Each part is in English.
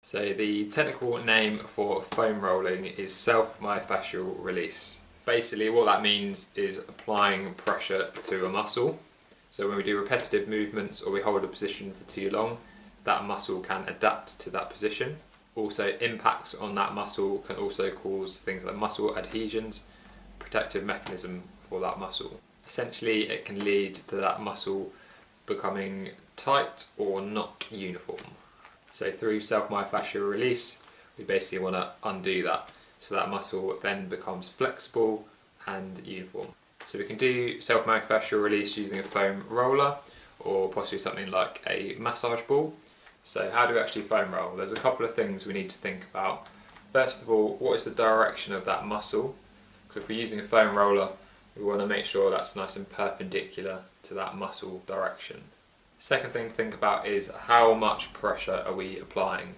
So the technical name for foam rolling is self-myofascial release. Basically what that means is applying pressure to a muscle. So when we do repetitive movements or we hold a position for too long, that muscle can adapt to that position. Also, impacts on that muscle can also cause things like muscle adhesions, protective mechanism for that muscle. Essentially it can lead to that muscle becoming tight or not uniform. So through self-myofascial release, we basically want to undo that, so that muscle then becomes flexible and uniform. So we can do self-myofascial release using a foam roller or possibly something like a massage ball. So how do we actually foam roll? There's a couple of things we need to think about. First of all, what is the direction of that muscle? Because if we're using a foam roller, we want to make sure that's nice and perpendicular to that muscle direction. Second thing to think about is how much pressure are we applying.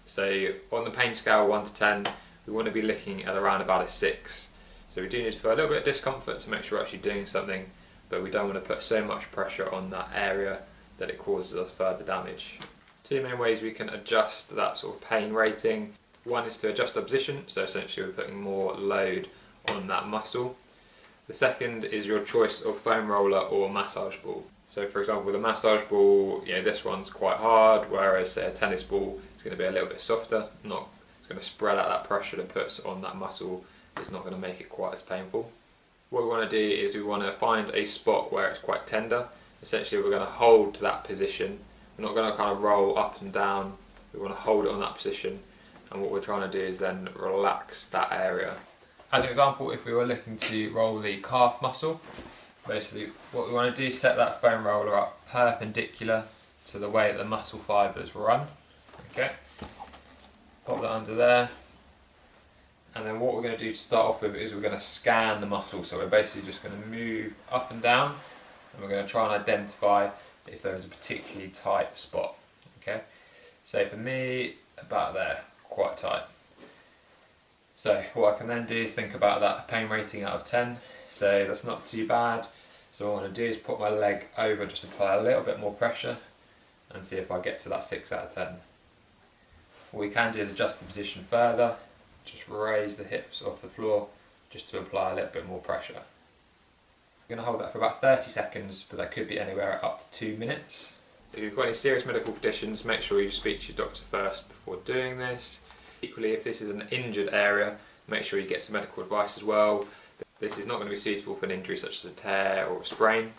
So on the pain scale 1 to 10, we want to be looking at around about a 6. So we do need to feel a little bit of discomfort to make sure we're actually doing something, but we don't want to put so much pressure on that area that it causes us further damage. Two main ways we can adjust that sort of pain rating. One is to adjust the position, so essentially we're putting more load on that muscle. The second is your choice of foam roller or massage ball. So for example, with a massage ball, this one's quite hard, whereas say a tennis ball is going to be a little bit softer. It's going to spread out that pressure that puts on that muscle. It's not going to make it quite as painful. What we want to do is we want to find a spot where it's quite tender. Essentially we're going to hold to that position. We're not going to kind of roll up and down. We want to hold it on that position, and what we're trying to do is then relax that area. As an example, if we were looking to roll the calf muscle, basically what we want to do is set that foam roller up perpendicular to the way that the muscle fibres run. Okay, pop that under there, and then what we're going to do to start off with is we're going to scan the muscle. So we're basically just going to move up and down, and we're going to try and identify if there is a particularly tight spot. Okay, so for me, about there, quite tight. So what I can then do is think about that pain rating out of 10. So that's not too bad. So what I want to do is put my leg over, just apply a little bit more pressure and see if I get to that 6 out of 10. What we can do is adjust the position further, just raise the hips off the floor just to apply a little bit more pressure. I'm going to hold that for about 30 seconds, but that could be anywhere up to 2 minutes. If you've got any serious medical conditions, make sure you speak to your doctor first before doing this. Equally, if this is an injured area, make sure you get some medical advice as well. This is not going to be suitable for an injury such as a tear or a sprain.